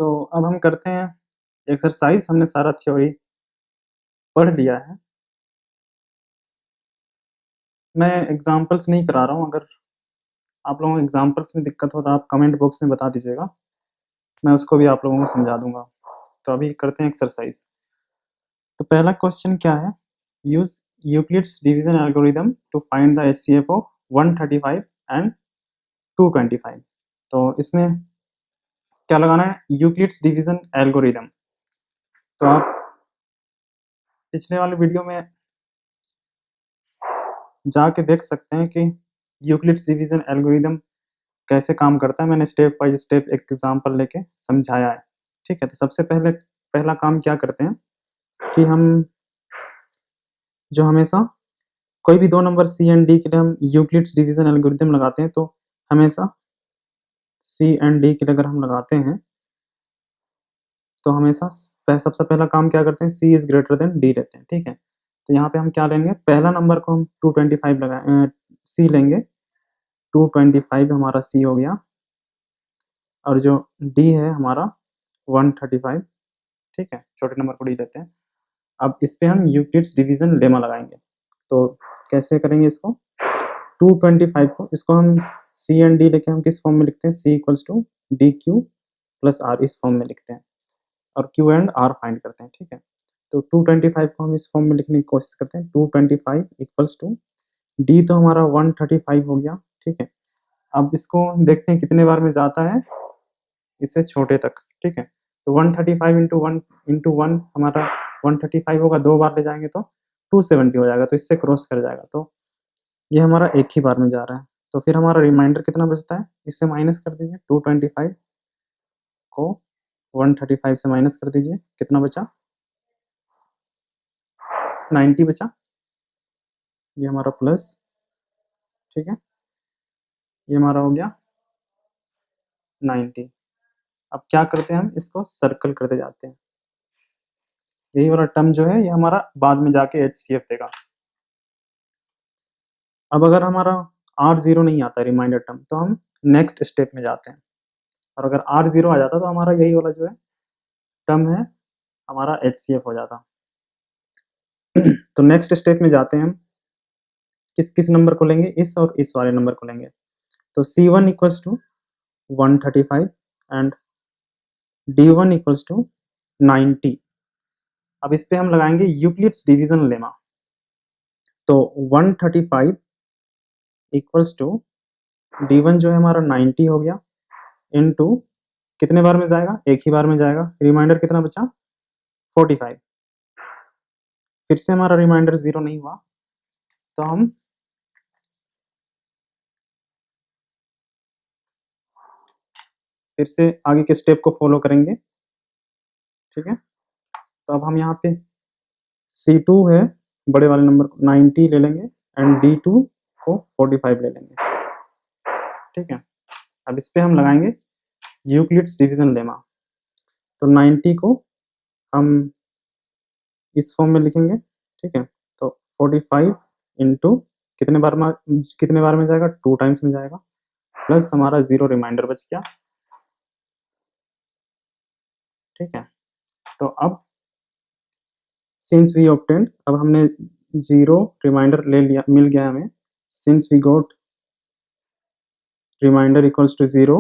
तो अब हम करते हैं एक्सरसाइज। हमने सारा थ्योरी पढ़ लिया है। मैं एग्ज़ाम्पल्स नहीं करा रहा हूँ, अगर आप लोगों को एग्ज़ाम्पल्स में दिक्कत हो तो आप कमेंट बॉक्स में बता दीजिएगा, मैं उसको भी आप लोगों को समझा दूँगा। तो अभी करते हैं एक्सरसाइज। तो पहला क्वेश्चन क्या है? Use Euclid's division algorithm to find the HCF of 135 and 225। तो इसमें क्या लगाना है? Euclid's division algorithm. तो आप पिछले वाले वीडियो में जाके देख सकते हैं कि यूक्लिड्स डिवीज़न एल्गोरिथम कैसे काम करता है। मैंने स्टेप बाय स्टेप एक एग्जांपल लेके समझाया है। ठीक है? तो सबसे पहला काम क्या करते हैं कि हम जो हमेशा कोई भी 2 नंबर सी एंड डी के लिए हम यूक्लिड्स डिवीज़न एल्गोरिथम लगाते हैं, तो हमेशा सी एंड डी के लिए अगर हम लगाते हैं, तो हमेशा सबसे पहला काम क्या करते हैं, सी इज़ ग्रेटर देन डी लेते हैं। ठीक है? तो यहाँ पे हम क्या लेंगे, पहला नंबर को हम 225 सी लेंगे। 225 हमारा सी हो गया और जो डी है हमारा 135। ठीक है? छोटे नंबर को डी लेते हैं। अब इस पे हम यूक्लिड्स डिवीज़न लेमा लगाएँगे। तो कैसे करेंगे इसको? 225 को इसको हम सी एंड डी लेके हम किस फॉर्म में लिखते हैं? C equals to D Q plus R, इस फॉर्म में लिखते हैं और क्यू एंड आर फाइंड करते हैं। ठीक है? तो 225 को हम इस फॉर्म में लिखने की कोशिश करते हैं। 225 इक्वल्स टू डी तो हमारा 135 हो गया। ठीक है? अब इसको देखते हैं कितने बार में जाता है इससे छोटे तक। ठीक है? तो 135 इंटू 1 हमारा 135 होगा, 2 बार ले जाएँगे तो 270 हो जाएगा, तो इससे क्रॉस कर जाएगा। तो ये हमारा एक ही बार में जा रहा है। तो फिर हमारा रिमाइंडर कितना बचता है? इससे माइनस कर दीजिए। 225 को 135 से माइनस कर दीजिए, कितना बचा? 90 बचा। ये हमारा प्लस, ठीक है? ये हमारा हो गया 90। अब क्या करते हैं, हम इसको सर्कल करते जाते हैं। यही वाला टर्म जो है ये हमारा बाद में जाके एचसीएफ देगा। अब अगर हमारा R0 नहीं आता रिमाइंडर टर्म, तो हम नेक्स्ट स्टेप में जाते हैं और अगर R0 आ जाता तो हमारा यही वाला जो है टर्म है हमारा एचसीएफ हो जाता। तो नेक्स्ट स्टेप में जाते हैं हम, किस नंबर को लेंगे? इस और इस वाले नंबर को लेंगे। तो C1 equals to 135 and D1 equals to 90। अब इस पे हम लगाएंगे यूक्लिड्स डिवीजन लेमा। तो 135 इक्वल्स टू D1 जो है हमारा 90 हो गया, इनटू कितने बार में जाएगा? एक ही बार में जाएगा। रिमाइंडर कितना बचा? 45। फिर से हमारा रिमाइंडर 0 नहीं हुआ, तो हम फिर से आगे के स्टेप को फॉलो करेंगे। ठीक है? तो अब हम यहाँ पे C2 है, बड़े वाले नंबर को 90 ले लेंगे एंड D2 को 45 ले लेंगे। ठीक है? अब इस पे हम लगाएंगे यूक्लिड्स डिवीजन लेमा। तो 90 को हम इस फॉर्म में लिखेंगे। ठीक है? तो 45 इंटू कितने बार में जाएगा? 2 टाइम्स में जाएगा, प्लस हमारा 0 रिमाइंडर बच गया। ठीक है? तो अब सिंस वी ऑब्टेन्ड, अब हमने 0 रिमाइंडर ले लिया, मिल गया हमें। Since we got remainder equals to 0,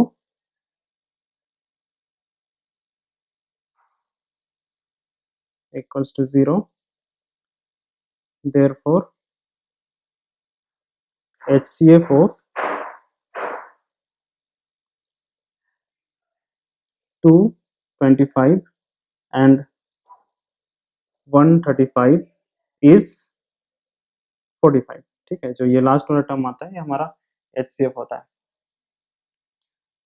equals to 0, therefore HCF of 225 and 135 is 45। ठीक है? जो ये लास्ट वाला टर्म आता है ये हमारा HCF होता है।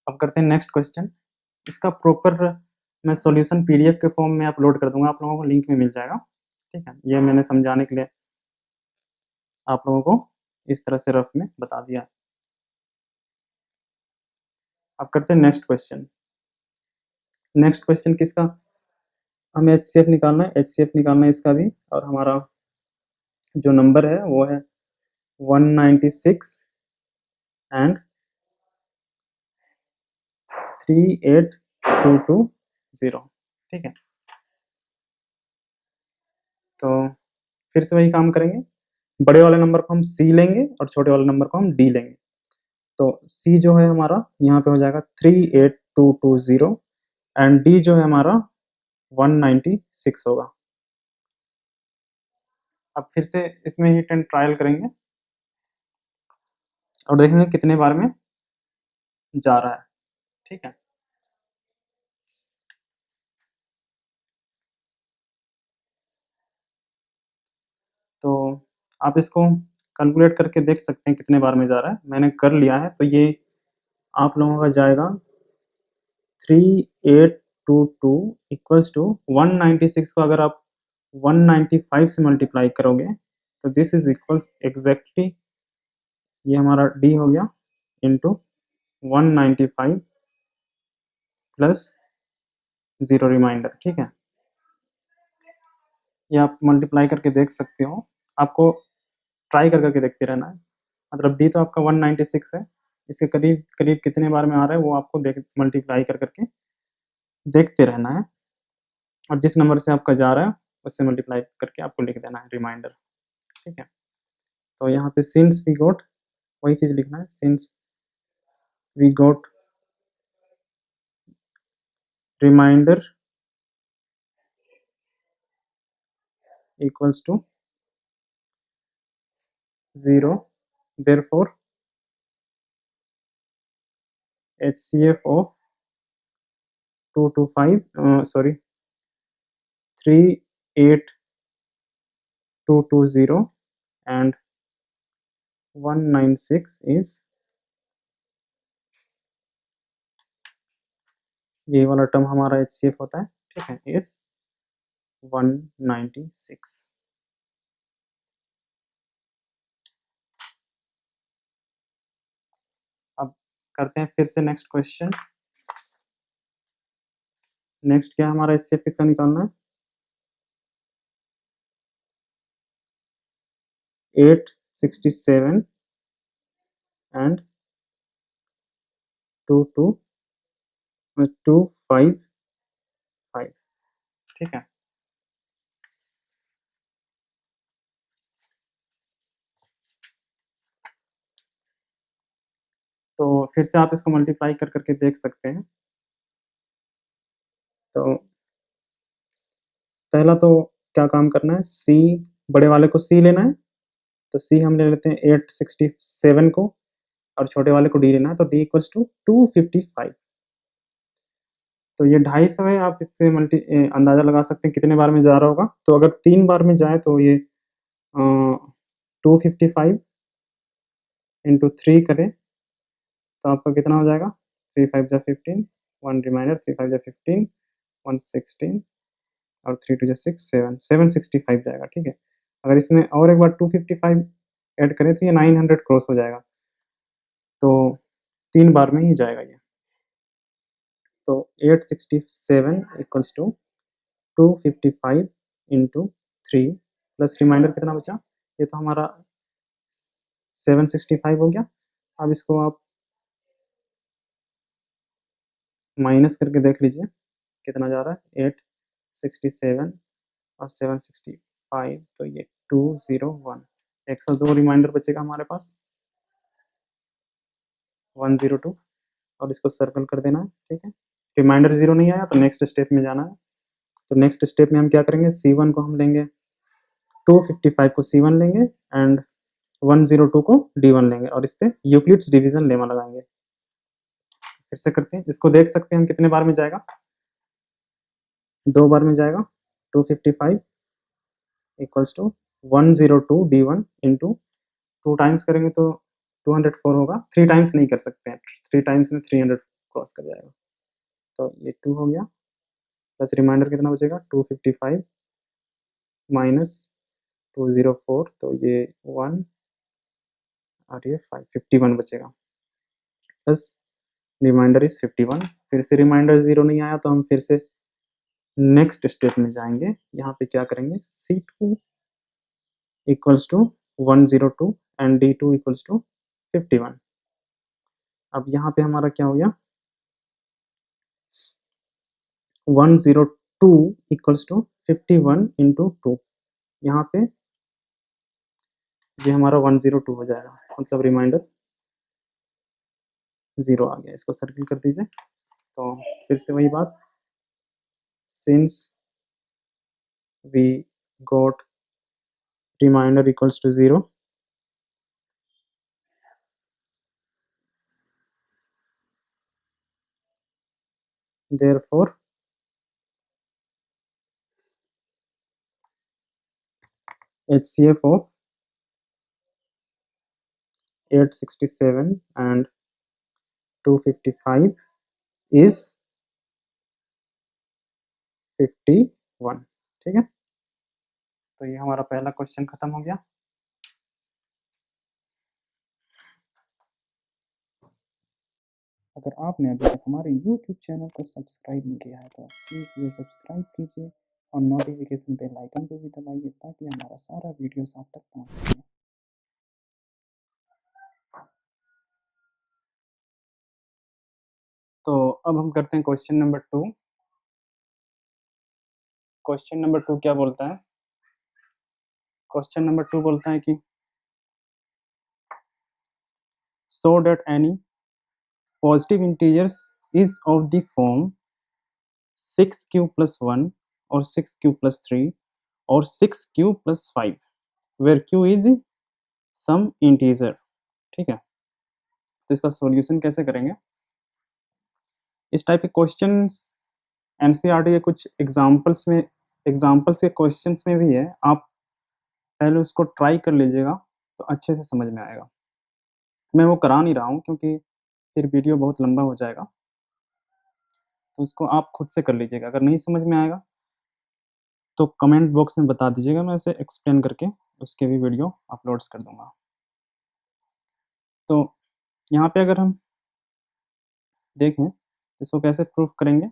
अब करते हैं नेक्स्ट क्वेश्चन। इसका प्रॉपर मैं सॉल्यूशन पीडीएफ के फॉर्म में अपलोड कर दूंगा, आप लोगों को लिंक में मिल जाएगा। ठीक है? ये मैंने समझाने के लिए आप लोगों को इस तरह से रफ में बता दिया। अब करते हैं नेक्स्ट क्वेश्चन। नेक्स्ट क्वेश्चन किसका? हमें HCF निकालना है। HCF निकालना है इसका भी, और हमारा जो नंबर है वो है 196 एंड 38220। 0, ठीक है। तो फिर से वही काम करेंगे, बड़े वाले नंबर को हम C लेंगे और छोटे वाले नंबर को हम D लेंगे। तो C जो है हमारा यहाँ पे हो जाएगा 38220 एंड D जो है हमारा 196 होगा। अब फिर से इसमें हिट एंड ट्रायल करेंगे और देखेंगे कितने बार में जा रहा है, ठीक है। तो आप इसको कैलकुलेट करके देख सकते हैं कितने बार में जा रहा है। मैंने कर लिया है, तो ये आप लोगों का जाएगा 3822 इक्वल्स टू 196 को अगर आप 195 से मल्टीप्लाई करोगे तो दिस इज इक्वल्स एग्जैक्टली, ये हमारा डी हो गया इंटू 195 प्लस 0 रिमाइंडर, ठीक है। ये आप मल्टीप्लाई करके देख सकते हो, आपको ट्राई कर करके देखते रहना है। मतलब डी तो आपका 196 है, इसके करीब करीब कितने बार में आ रहा है वो आपको देख मल्टीप्लाई कर करके देखते रहना है, और जिस नंबर से आपका जा रहा है उससे मल्टीप्लाई करके आपको लिख देना है रिमाइंडर, ठीक है। तो यहाँ पे सिंस वी गॉट, वही चीज़ लिखना है, since we got remainder equals to 0, therefore HCF of 225 sorry 38220 and 196 is, ये वाला टर्म हमारा HCF होता है, ठीक है, इस 196। अब करते हैं फिर से नेक्स्ट क्वेश्चन। नेक्स्ट क्या हमारा HCF किसका निकालना है, 867 एंड 225, ठीक है। तो फिर से आप इसको मल्टीप्लाई कर करके देख सकते हैं। तो पहला तो क्या काम करना है, सी बड़े वाले को सी लेना है, तो सी हम ले लेते हैं 867 को और छोटे वाले को डी लेना है, तो डी इक्वल्स टू 255। तो ये 250 है, आप इससे अंदाजा लगा सकते हैं कितने बार में जा रहा होगा। तो अगर 3 बार में जाए तो ये 255 इंटू 3 करें तो आपका कितना हो जाएगा, 3 5 जा 15, 1 रिमाइंडर, 3 5 जा 15, 116 और 3 2 जा 6 7 765 जाएगा, ठीक है। अगर इसमें और एक बार 255 ऐड करें तो ये 900 क्रॉस हो जाएगा, तो 3 बार में ही जाएगा ये। तो 867 equals to 255 into 3 plus remainder कितना बचा, ये तो हमारा 765 हो गया। अब इसको आप माइनस करके देख लीजिए कितना जा रहा है, 867 और 765, तो ये 201, 102 रिमाइंडर बचेगा हमारे पास, 102, और इसको सर्कल कर देना है, ठीक है। रिमाइंडर 0 नहीं आया तो नेक्स्ट स्टेप में जाना है। तो नेक्स्ट स्टेप में हम क्या करेंगे, C1 को हम लेंगे, 255 को C1 लेंगे एंड 102 को D1 लेंगे और इस पे यूक्लिड्स डिवीजन लेमा लगाएंगे। फिर से करते हैं, इसको देख सकते हैं हम कितने बार में जाएगा, 2 बार में जाएगा। 255 equals to 102 D1 into 2 times करेंगे तो 204 होगा, 3 टाइम्स नहीं कर सकते हैं, 3 टाइम्स में 300 क्रॉस कर जाएगा। तो ये 2 हो गया, प्लस रिमाइंडर कितना बचेगा, 255 माइनस 204, तो ये 1 और ये 551 बचेगा, प्लस रिमाइंडर इज 51। फिर से रिमाइंडर 0 नहीं आया तो हम फिर से नेक्स्ट स्टेप में जाएंगे। यहाँ पे क्या करेंगे, C2 equals to 102 and D2 equals to 51। अब यहाँ पे हमारा क्या हो गया, 102 इक्वल्स टू 51 इंटू 2, यहाँ पे ये हमारा 102 हो जाएगा, मतलब रिमाइंडर 0 आ गया। इसको सर्किल कर दीजिए। तो फिर से वही बात, since we got remainder equals to 0, therefore HCF of 867 and 255 is 51। ठीक है, तो ये हमारा पहला क्वेश्चन खत्म हो गया। अगर आपने अभी तक हमारे YouTube चैनल को सब्सक्राइब नहीं किया है तो प्लीज़ ये सब्सक्राइब कीजिए और नोटिफिकेशन बेल आइकन को भी दबाइए ताकि हमारा सारा वीडियोस आप तक पहुंच सके। तो अब हम करते हैं क्वेश्चन नंबर 2। क्वेश्चन नंबर 2 क्या बोलता है? क्वेश्चन नंबर 2 बोलता है कि so that any positive integers is of the form 6q plus 1 or 6q plus 3 or 6q plus 5 where q is some integer। ठीक है, तो इसका सॉल्यूशन कैसे करेंगे? इस टाइप के क्वेश्चंस एनसीईआरटी के कुछ एग्जाम्पल्स के क्वेश्चंस में भी है, आप पहले उसको ट्राई कर लीजिएगा तो अच्छे से समझ में आएगा। मैं वो करा नहीं रहा हूँ क्योंकि फिर वीडियो बहुत लंबा हो जाएगा, तो उसको आप खुद से कर लीजिएगा। अगर नहीं समझ में आएगा तो कमेंट बॉक्स में बता दीजिएगा, मैं उसे एक्सप्लेन करके उसके भी वीडियो अपलोड्स कर दूंगा। तो यहाँ पे अगर हम देखें इसको कैसे प्रूफ करेंगे?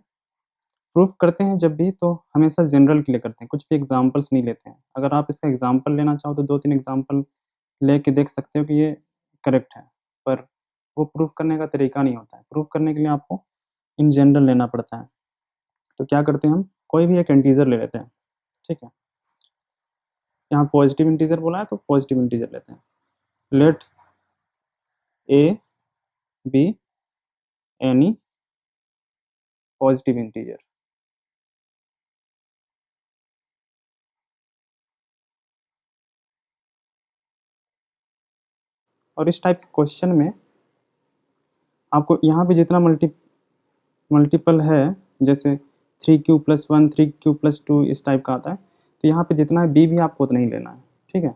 प्रूफ करते हैं जब भी तो हमेशा जनरल के लिए करते हैं, कुछ भी एग्जाम्पल्स नहीं लेते हैं। अगर आप इसका एग्जाम्पल लेना चाहो तो 2-3 एग्जाम्पल लेके देख सकते हो कि ये करेक्ट है, पर वो प्रूफ करने का तरीका नहीं होता है। प्रूफ करने के लिए आपको इन जनरल लेना पड़ता है। तो क्या करते हैं, हम कोई भी एक इंटीजर ले लेते हैं। ठीक है, यहाँ पॉजिटिव इंटीजर बोला है तो पॉजिटिव इंटीजर लेते हैं। Let a be any positive integer. और इस टाइप के क्वेश्चन में आपको यहाँ पे जितना मल्टीपल है, जैसे 3q + 1 3q + 2 इस टाइप का आता है, तो यहाँ पे जितना है बी भी आपको उतना ही लेना है। ठीक है,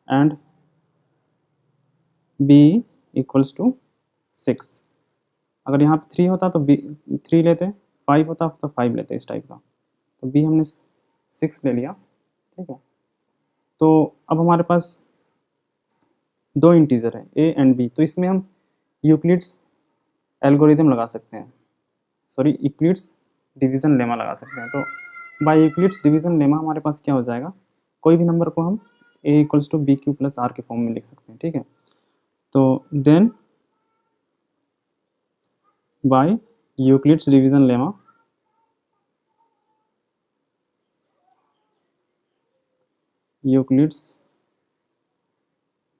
एंड बी इक्वल्स टू 6। अगर यहाँ पे 3 होता तो बी 3 लेते, 5 होता तो 5 लेते, इस टाइप का। तो बी हमने 6 ले लिया। ठीक है, तो अब हमारे पास 2 इंटीजर है ए एंड बी, तो इसमें हम यूक्लिड्स एल्गोरिदम लगा सकते हैं, सॉरी यूक्लिड्स डिवीज़न लेमा लगा सकते हैं। तो बाय यूक्लिड्स डिवीज़न लेमा हमारे पास क्या हो जाएगा, कोई भी नंबर को हम A equals to B Q plus R के फॉर्म में लिख सकते हैं। ठीक है, तो then by Euclid's division lemma Euclid's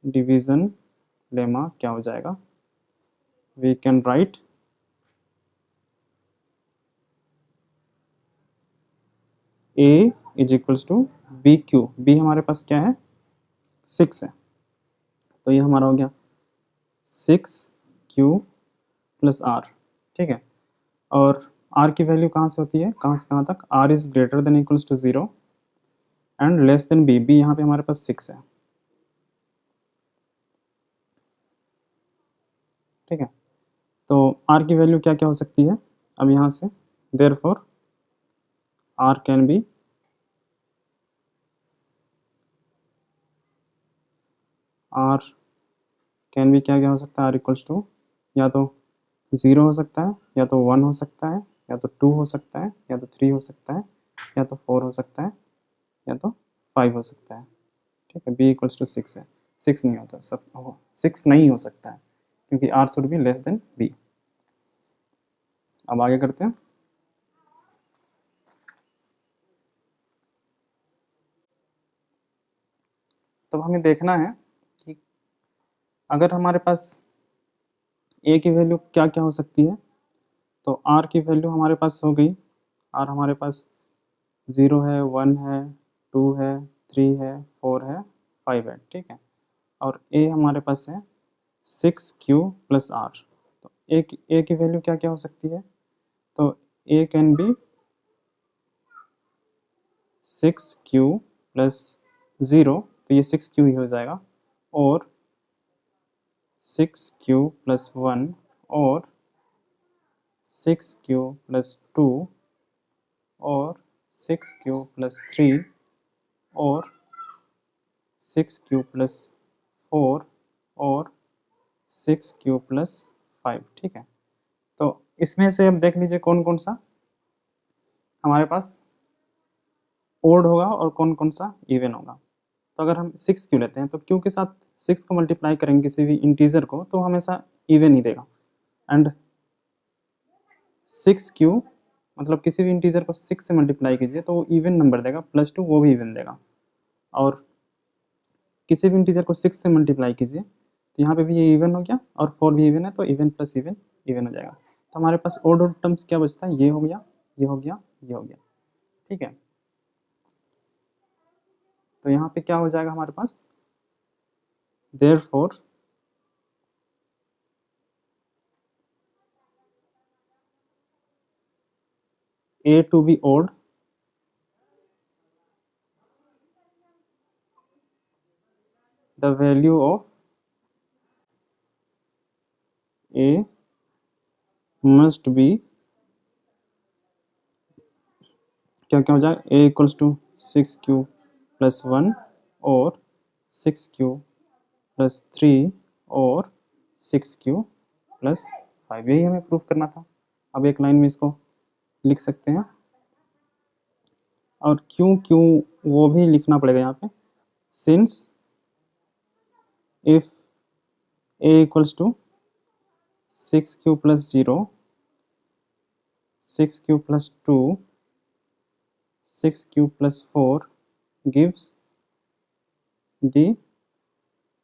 division lemma क्या हो जाएगा, we can write A is equals to B Q. B हमारे पास क्या है, 6 है, तो ये हमारा हो गया 6q प्लस आर। ठीक है, और आर की वैल्यू कहाँ से होती है, कहाँ से कहाँ तक, r is greater than equals to 0 and less than b. B यहाँ पे हमारे पास 6 है। ठीक है, तो आर की वैल्यू क्या क्या हो सकती है, अब यहाँ से देयरफॉर आर कैन बी क्या क्या हो सकता है, आर इक्वल्स टू या तो 0 हो सकता है, या तो 1 हो सकता है, या तो 2 हो सकता है, या तो 3 हो सकता है, या तो 4 हो सकता है, या तो 5 हो सकता है। ठीक है, बी इक्वल्स टू 6 है, 6 नहीं होता, 6 नहीं हो सकता है क्योंकि r should be less than b. अब आगे करते हैं। तो हमें देखना है कि अगर हमारे पास ए की वैल्यू क्या क्या हो सकती है, तो आर की वैल्यू हमारे पास हो गई, आर हमारे पास 0 है, 1 है, 2 है, 3 है, 4 है, 5 है, ठीक है। और ए हमारे पास है 6q प्लस आर। तो ए की वैल्यू क्या क्या हो सकती है, तो ए कैन बी 6q प्लस 0, तो ये 6q ही हो जाएगा, और 6q प्लस 1, और 6q प्लस 2, और 6q प्लस 3, और 6q प्लस 4, और 6q प्लस 5, ठीक है। तो इसमें से अब देख लीजिए कौन कौन सा हमारे पास ओड होगा और कौन कौन सा इवन होगा। तो अगर हम 6q लेते हैं, तो q के साथ 6 को मल्टीप्लाई करेंगे किसी भी इंटीजर को, तो हमेशा इवन ही देगा। एंड 6q मतलब किसी भी इंटीजर को 6 से मल्टीप्लाई कीजिए तो वो इवन नंबर देगा, +2 वो भी इवन देगा। और किसी भी इंटीजर को 6 से मल्टीप्लाई कीजिए तो यहाँ पे भी ये इवन हो गया, और 4 भी इवन है, तो इवन प्लस इवन इवन हो जाएगा। तो हमारे पास ओड टर्म्स क्या बचता है, ये हो गया, ये हो गया, ये हो गया, ठीक है। तो यहाँ पे क्या हो जाएगा हमारे पास, therefore a to be odd, the value of a must be क्या क्या हो जाएगा, a equals to 6q plus 1, और 6q प्लस 3, और 6q प्लस 5, यही हमें प्रूफ करना था। अब एक लाइन में इसको लिख सकते हैं, और क्यों क्यों वो भी लिखना पड़ेगा यहाँ पे, since if a equals to 6q plus 0, 6q plus 2, 6q plus 4 gives the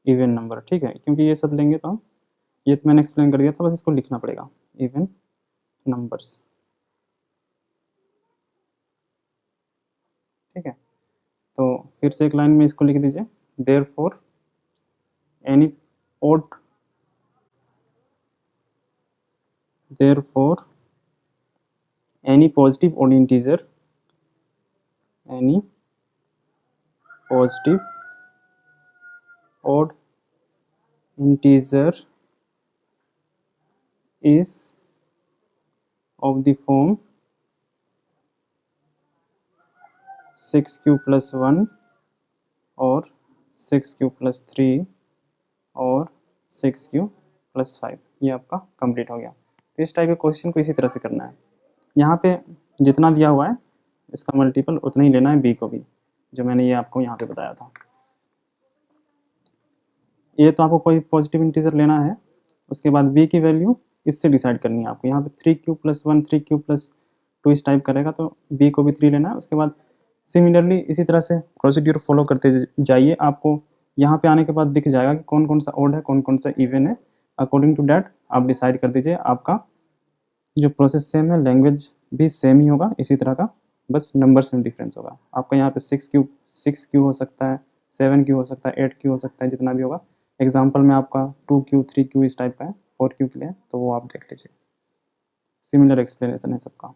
even number, ठीक है। क्योंकि ये सब लेंगे तो हम, ये तो मैंने एक्सप्लेन कर दिया था, बस इसको लिखना पड़ेगा, इवन नंबर्स, ठीक है। तो फिर से एक लाइन में इसको लिख दीजिए, therefore any odd, therefore any positive odd integer, any positive odd integer is of the form 6q plus 1, और 6q plus 3, और 6q plus 5। ये आपका कंप्लीट हो गया। तो इस टाइप के क्वेश्चन को इसी तरह से करना है। यहाँ पे जितना दिया हुआ है इसका मल्टीपल उतना ही लेना है बी को भी, जो मैंने ये आपको यहाँ पे बताया था। ये तो आपको कोई पॉजिटिव इंटीजर लेना है, उसके बाद बी की वैल्यू इससे डिसाइड करनी है आपको। यहाँ पे 3q प्लस 1, 3q प्लस 2 इस टाइप करेगा, तो बी को भी 3 लेना है। उसके बाद सिमिलरली इसी तरह से प्रोसीड्यूर फॉलो करते जाइए। आपको यहाँ पे आने के बाद दिख जाएगा कि कौन कौन सा ओड है, कौन कौन सा इवन है। अकॉर्डिंग टू डैट आप डिसाइड कर दीजिए। आपका जो प्रोसेस सेम है, लैंग्वेज भी सेम ही होगा इसी तरह का, बस नंबर्स में डिफरेंस होगा। आपका यहाँ पे 6q हो सकता है, 7q हो सकता है, 8q हो सकता है, जितना भी होगा। एग्जाम्पल में आपका 2q 3q इस टाइप का है, 4q के लिए, तो वो आप देख लीजिए। सिमिलर एक्सप्लेनेशन है सबका।